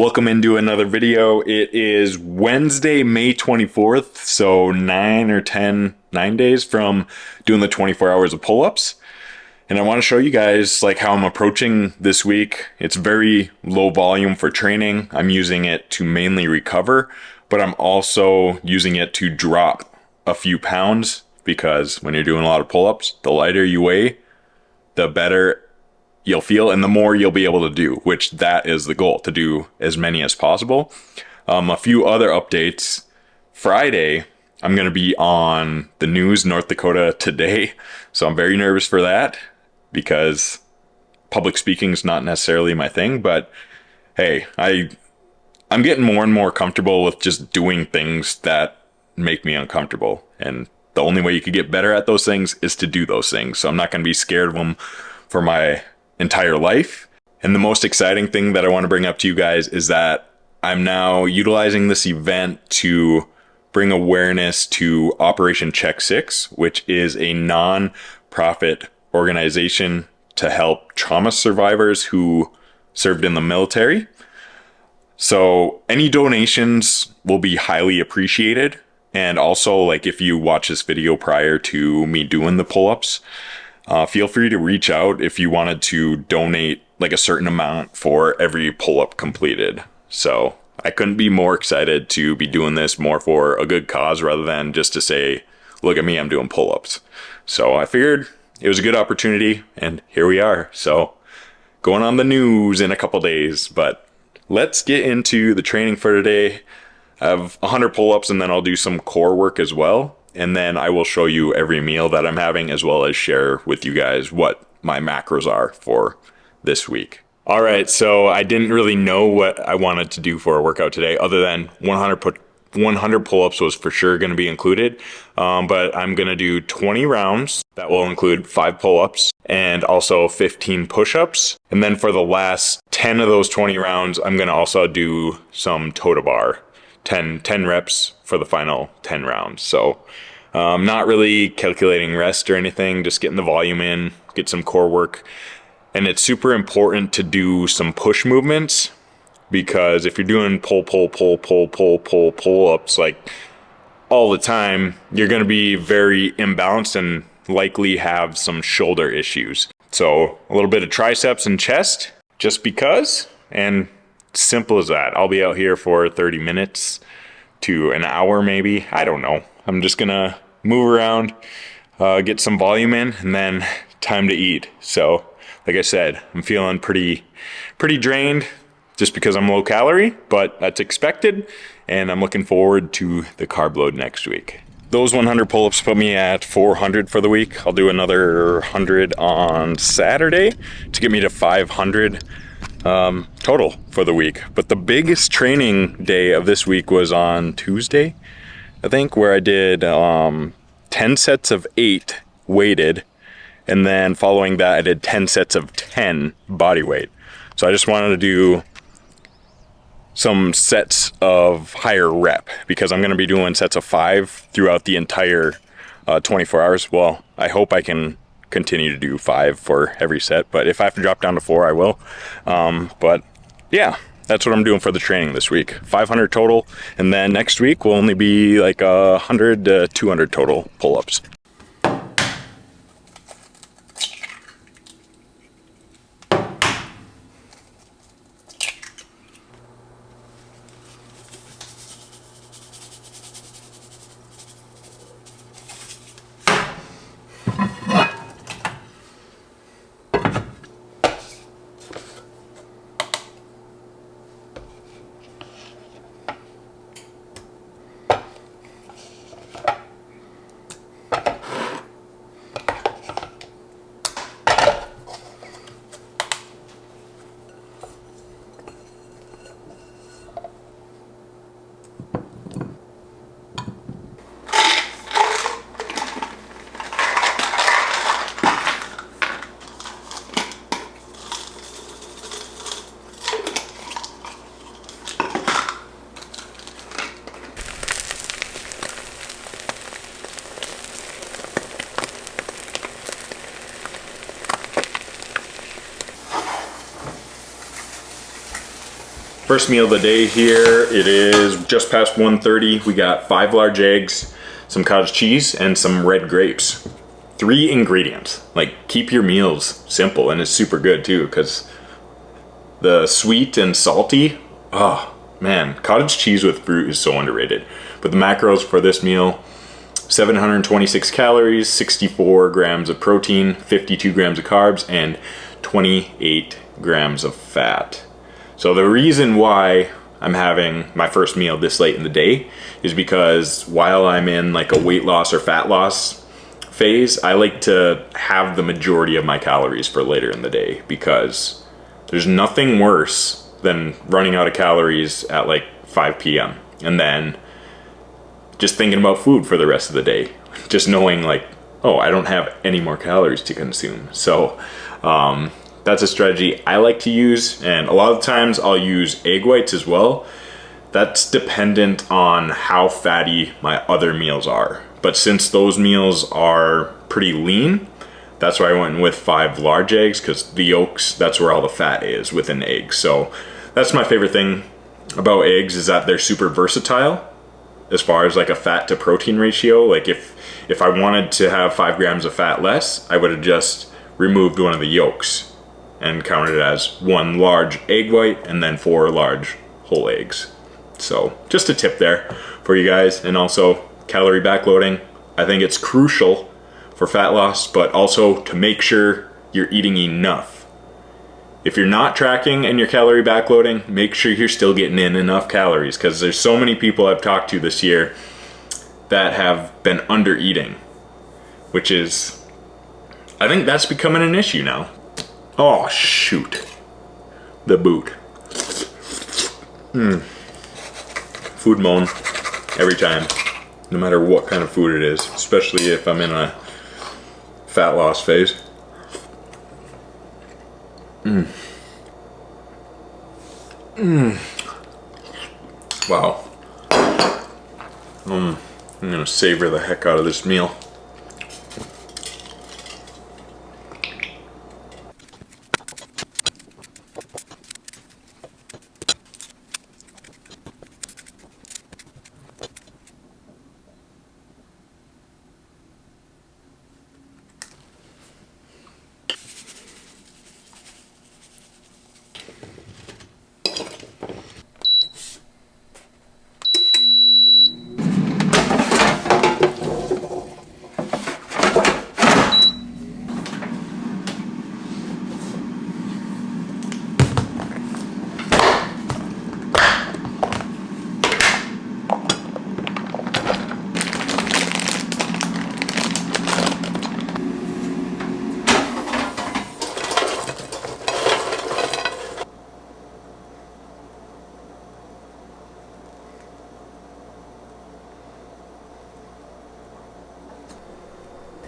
Welcome into another video. It is Wednesday, May 24th, so 9 days from doing the 24 hours of pull-ups. And I want to show you guys like how I'm approaching this week. It's very low volume for training. I'm using it to mainly recover, but I'm also using it to drop a few pounds because when you're doing a lot of pull-ups, the lighter you weigh, the better you'll feel and the more you'll be able to do, which that is the goal, to do as many as possible. A few other updates. Friday, I'm going to be on the news, North Dakota Today. So I'm very nervous for that because public speaking is not necessarily my thing, but hey, I'm getting more and more comfortable with just doing things that make me uncomfortable. And the only way you could get better at those things is to do those things. So I'm not going to be scared of them for my entire life. And the most exciting thing that I want to bring up to you guys is that I'm now utilizing this event to bring awareness to Operation Check 6, which is a non-profit organization to help trauma survivors who served in the military. So any donations will be highly appreciated. And also, like, if you watch this video prior to me doing the pull-ups, feel free to reach out if you wanted to donate like a certain amount for every pull-up completed. So I couldn't be more excited to be doing this more for a good cause rather than just to say, look at me, I'm doing pull-ups. So I figured it was a good opportunity and here we are. So going on the news in a couple days, but let's get into the training for today. I have 100 pull-ups and then I'll do some core work as well. And then I will show you every meal that I'm having as well as share with you guys what my macros are for this week. All right, so I didn't really know what I wanted to do for a workout today other than 100 pull-ups was for sure going to be included. But I'm going to do 20 rounds. That will include 5 pull-ups and also 15 push-ups. And then for the last 10 of those 20 rounds, I'm going to also do some toe to bar. 10 reps for the final 10 rounds. So not really calculating rest or anything, just getting the volume in, get some core work. And it's super important to do some push movements because if you're doing pull ups like all the time, you're going to be very imbalanced and likely have some shoulder issues. So a little bit of triceps and chest just because, and simple as that. I'll be out here for 30 minutes to an hour maybe. I don't know. I'm just gonna move around, get some volume in, and then time to eat. So like I said, I'm feeling pretty drained just because I'm low calorie, but that's expected. And I'm looking forward to the carb load next week. Those 100 pull-ups put me at 400 for the week. I'll do another 100 on Saturday to get me to 500 total for the week. But the biggest training day of this week was on Tuesday, I think, where I did 10 sets of 8 weighted, and then following that I did 10 sets of 10 body weight. So I just wanted to do some sets of higher rep because I'm going to be doing sets of 5 throughout the entire 24 hours. Well, I hope I can continue to do 5 for every set, but if I have to drop down to 4, I will. But yeah, that's what I'm doing for the training this week. 500 total, and then next week will only be like 100 to 200 total pull-ups. First meal of the day here, it is just past 1:30. We got 5 large eggs, some cottage cheese, and some red grapes. 3 ingredients. Like, keep your meals simple, and it's super good too, because the sweet and salty, oh man, cottage cheese with fruit is so underrated. But the macros for this meal, 726 calories, 64 grams of protein, 52 grams of carbs, and 28 grams of fat. So the reason why I'm having my first meal this late in the day is because while I'm in like a weight loss or fat loss phase, I like to have the majority of my calories for later in the day, because there's nothing worse than running out of calories at like 5 p.m. and then just thinking about food for the rest of the day. Just knowing like, oh, I don't have any more calories to consume. So that's a strategy I like to use, and a lot of times I'll use egg whites as well. That's dependent on how fatty my other meals are. But since those meals are pretty lean, that's why I went with 5 large eggs, because the yolks, that's where all the fat is within eggs. So that's my favorite thing about eggs, is that they're super versatile as far as like a fat to protein ratio. Like if I wanted to have 5 grams of fat less, I would have just removed one of the yolks and counted it as 1 large egg white and then 4 large whole eggs. So just a tip there for you guys. And also calorie backloading, I think it's crucial for fat loss, but also to make sure you're eating enough. If you're not tracking and you're calorie backloading, make sure you're still getting in enough calories, because there's so many people I've talked to this year that have been under eating, which is, I think that's becoming an issue now. Oh shoot, the boot. Food moan every time, no matter what kind of food it is, especially if I'm in a fat loss phase. Wow. I'm gonna savor the heck out of this meal.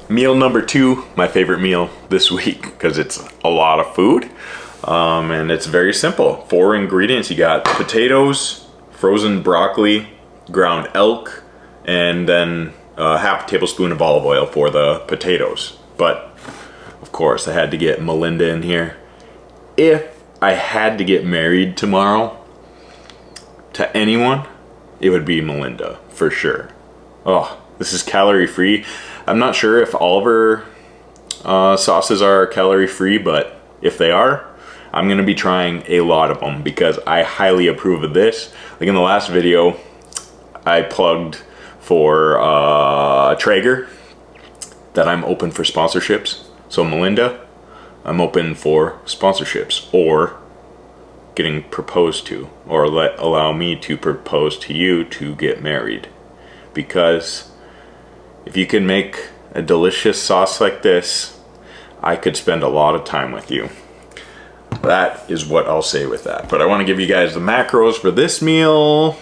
Meal number 2, my favorite meal this week, because it's a lot of food, and it's very simple. 4 ingredients. You got potatoes, frozen broccoli, ground elk, and then half a tablespoon of olive oil for the potatoes. But of course I had to get Melinda in here. If I had to get married tomorrow to anyone, it would be Melinda for sure. Oh, this is calorie free. I'm not sure if all of her sauces are calorie free, but if they are, I'm gonna be trying a lot of them, because I highly approve of this. Like in the last video, I plugged for Traeger that I'm open for sponsorships. So Melinda, I'm open for sponsorships or getting proposed to, or allow me to propose to you to get married. Because if you can make a delicious sauce like this, I could spend a lot of time with you. That is what I'll say with that. But I want to give you guys the macros for this meal.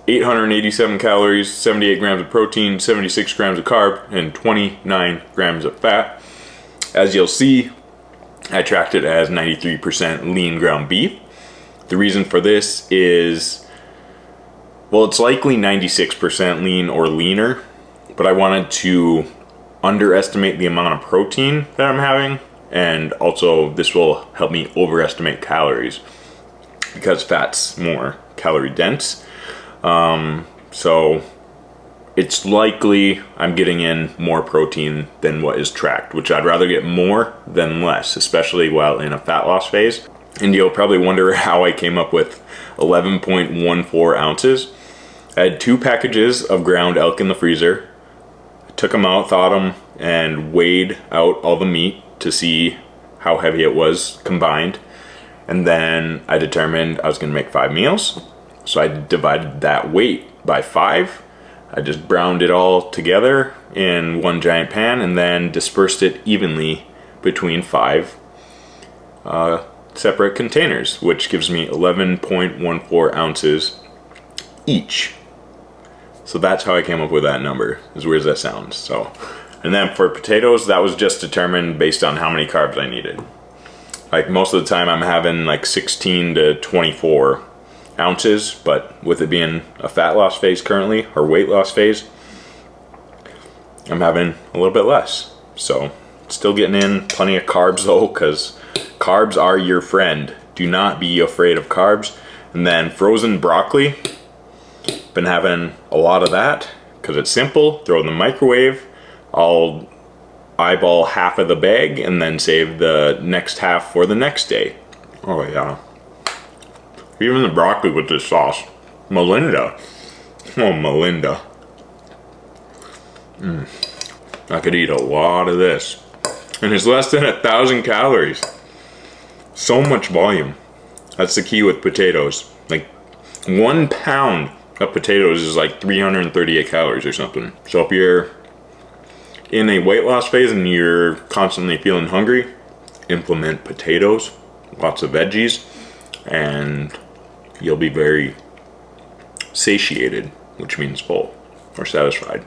887 calories, 78 grams of protein, 76 grams of carb, and 29 grams of fat. As you'll see, I tracked it as 93% lean ground beef. The reason for this is, well, it's likely 96% lean or leaner, but I wanted to underestimate the amount of protein that I'm having, and also this will help me overestimate calories. because fat's more calorie dense. So it's likely I'm getting in more protein than what is tracked, which I'd rather get more than less, especially while in a fat loss phase. And you'll probably wonder how I came up with 11.14 ounces. I had 2 packages of ground elk in the freezer. I took them out, thawed them, and weighed out all the meat to see how heavy it was combined. And then I determined I was gonna make 5 meals. So I divided that weight by 5. I just browned it all together in one giant pan and then dispersed it evenly between 5 separate containers, which gives me 11.14 ounces each. So that's how I came up with that number, as weird as that sounds. So, and then for potatoes, that was just determined based on how many carbs I needed. Like most of the time I'm having like 16 to 24 ounces, but with it being a fat loss phase currently, or weight loss phase, I'm having a little bit less. So still getting in plenty of carbs though, because carbs are your friend. Do not be afraid of carbs. And then frozen broccoli, been having a lot of that because it's simple. Throw it in the microwave. I'll eyeball half of the bag and then save the next half for the next day. Oh yeah. Even the broccoli with this sauce. Melinda. Oh, Melinda. I could eat a lot of this. And it's less than 1,000 calories. So much volume. That's the key with potatoes. Like 1 pound of potatoes is like 338 calories or something. So if you're in a weight loss phase and you're constantly feeling hungry, implement potatoes, lots of veggies, and you'll be very satiated, which means full or satisfied.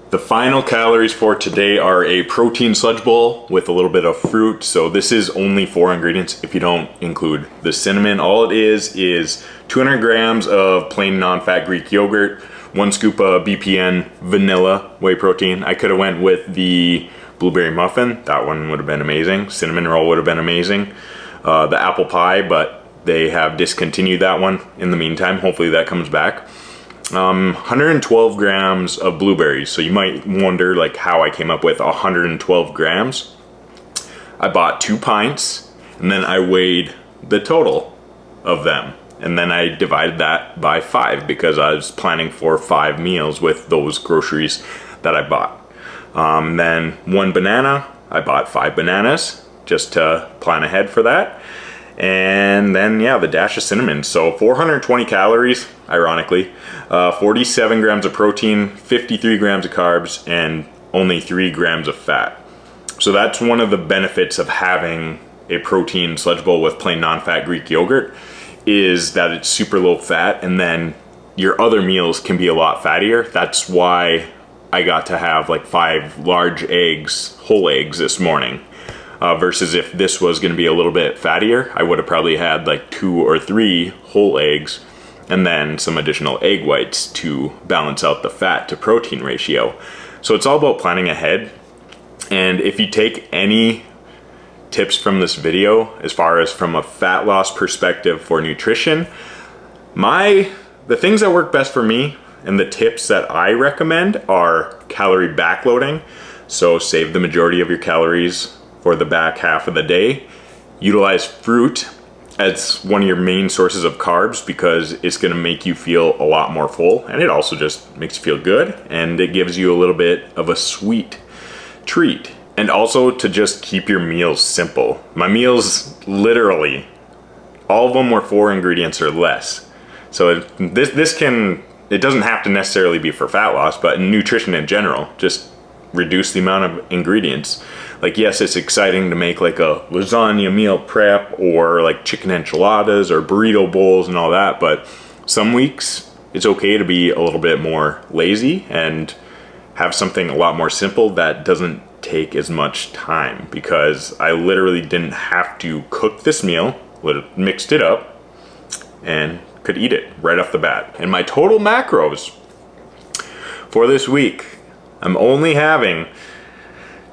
The final calories for today are a protein sludge bowl with a little bit of fruit. So this is only 4 ingredients if you don't include the cinnamon. All it is 200 grams of plain non-fat Greek yogurt, 1 scoop of BPN vanilla whey protein. I could have went with the blueberry muffin. That one would have been amazing. Cinnamon roll would have been amazing. The apple pie, but they have discontinued that one in the meantime. Hopefully that comes back. 112 grams of blueberries. So you might wonder like how I came up with 112 grams. I bought 2 pints and then I weighed the total of them. And then I divided that by 5 because I was planning for 5 meals with those groceries that I bought. Then 1 banana, I bought 5 bananas just to plan ahead for that. And then, yeah, the dash of cinnamon. So 420 calories, ironically, 47 grams of protein, 53 grams of carbs, and only 3 grams of fat. So that's one of the benefits of having a protein sludge bowl with plain non-fat Greek yogurt, is that it's super low fat, and then your other meals can be a lot fattier. That's why I got to have like 5 large eggs, whole eggs this morning. Versus if this was going to be a little bit fattier, I would have probably had like 2 or 3 whole eggs and then some additional egg whites to balance out the fat to protein ratio. So it's all about planning ahead. And if you take any tips from this video, as far as from a fat loss perspective for nutrition, the things that work best for me and the tips that I recommend are calorie backloading. So save the majority of your calories for the back half of the day. Utilize fruit as one of your main sources of carbs because it's going to make you feel a lot more full, and it also just makes you feel good, and it gives you a little bit of a sweet treat. And also to just keep your meals simple. My meals, literally all of them were 4 ingredients or less. So it doesn't have to necessarily be for fat loss, but in nutrition in general, just reduce the amount of ingredients. Like, yes, it's exciting to make like a lasagna meal prep or like chicken enchiladas or burrito bowls and all that, but some weeks it's okay to be a little bit more lazy and have something a lot more simple that doesn't take as much time, because I literally didn't have to cook this meal, mixed it up, and could eat it right off the bat. And my total macros for this week, I'm only having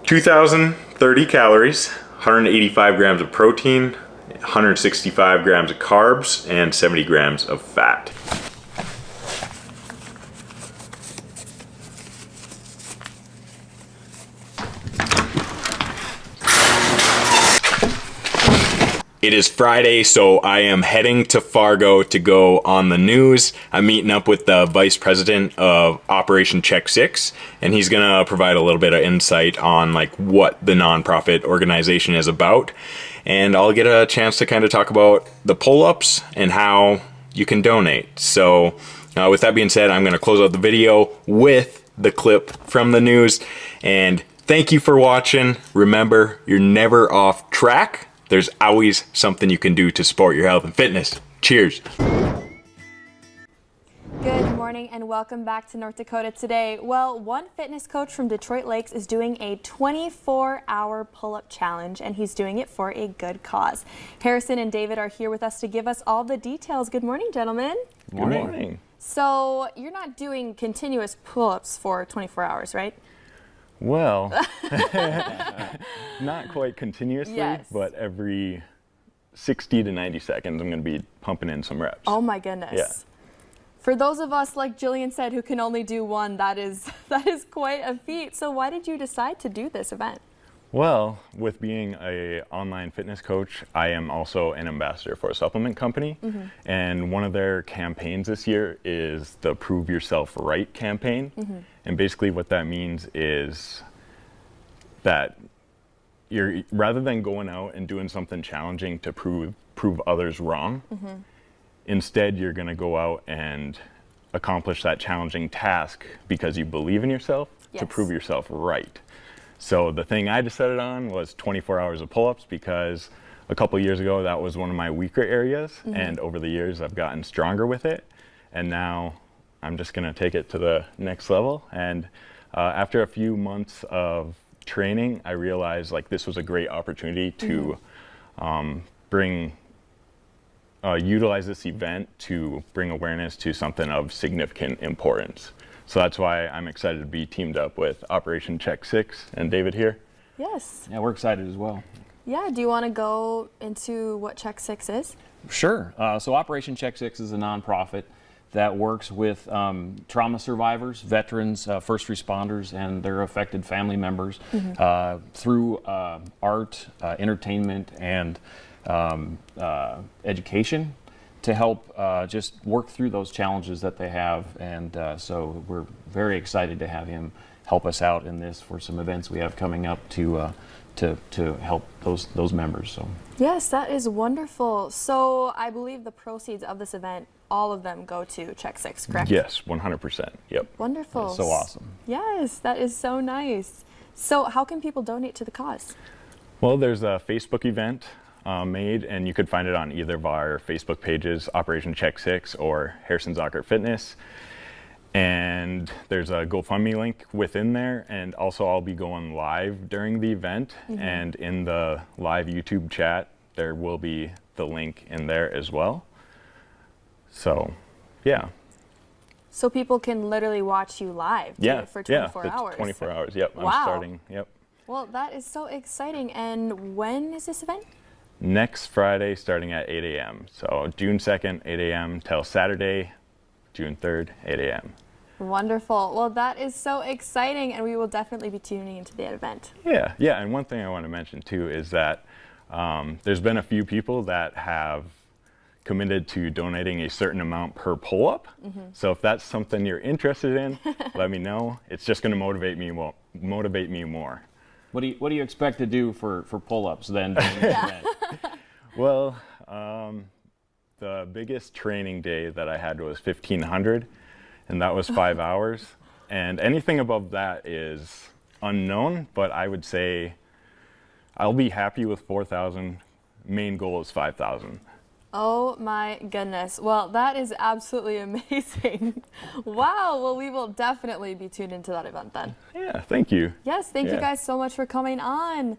2,030 calories, 185 grams of protein, 165 grams of carbs, and 70 grams of fat. It is Friday, so I am heading to Fargo to go on the news. I'm meeting up with the vice president of Operation Check 6, and he's gonna provide a little bit of insight on like what the nonprofit organization is about. And I'll get a chance to kind of talk about the pull-ups and how you can donate. So with that being said, I'm gonna close out the video with the clip from the news. And thank you for watching. Remember, you're never off track. There's always something you can do to support your health and fitness. Cheers. Good morning and welcome back to North Dakota Today. Well, one fitness coach from Detroit Lakes is doing a 24-hour pull-up challenge, and he's doing it for a good cause. Harrison and David are here with us to give us all the details. Good morning, gentlemen. Good morning. So you're not doing continuous pull-ups for 24 hours, right? Well, not quite continuously, Yes. but every 60 to 90 seconds, I'm going to be pumping in some reps. Oh my goodness. Yeah. For those of us, like Jillian said, who can only do one, that is quite a feat. So why did you decide to do this event? Well, with being an online fitness coach, I am also an ambassador for a supplement company. Mm-hmm. And one of their campaigns this year is the Prove Yourself Right campaign. Mm-hmm. And basically what that means is that you're, rather than going out and doing something challenging to prove others wrong, Mm-hmm. instead you're going to go out and accomplish that challenging task because you believe in yourself to Yes. prove yourself right. So the thing I decided on was 24 hours of pull-ups, because a couple years ago that was one of my weaker areas, Mm-hmm. and over the years I've gotten stronger with it, and now I'm just going to take it to the next level. And after a few months of training, I realized like this was a great opportunity to utilize this event to bring awareness to something of significant importance. So that's why I'm excited to be teamed up with Operation Check 6 and David here. Yes. Yeah, we're excited as well. Yeah, do you want to go into what Check 6 is? Sure. So Operation Check 6 is a nonprofit that works with trauma survivors, veterans, first responders, and their affected family members through art, entertainment, and education to help just work through those challenges that they have. And so we're very excited to have him help us out in this for some events we have coming up to help those members. So Yes, that is wonderful. So I believe the proceeds of this event, all of them go to Check 6, correct? Yes, 100%. Yep. Wonderful. that's so awesome. Yes, that is so nice. So how can people donate to the cause? Well, there's a Facebook event made, and you could find it on either of our Facebook pages, Operation Check 6 or Harrison Zockert Fitness. And there's a GoFundMe link within there, and also I'll be going live during the event, and in the live YouTube chat there will be the link in there as well. So yeah. So people can literally watch you live for 24 hours. 24 hours. Yep. Wow. I'm starting. Yep. Well, that is so exciting. And when is this event? Next Friday, starting at 8 a.m. So June 2nd, 8 a.m. till Saturday, June 3rd, 8 a.m. Wonderful. Well, that is so exciting, and we will definitely be tuning into the event. Yeah. And one thing I want to mention too is that there's been a few people that have committed to donating a certain amount per pull-up. So if that's something you're interested in, let me know. It's just going to motivate me more. What do you expect to do for pull-ups then? During the event? Well, the biggest training day that I had was 1,500, and that was 5 hours. And anything above that is unknown, but I would say I'll be happy with 4,000. Main goal is 5,000. Oh my goodness. Well, that is absolutely amazing. Wow. Well, we will definitely be tuned into that event then. Yeah, thank you. Yes, thank you Yeah. guys so much for coming on.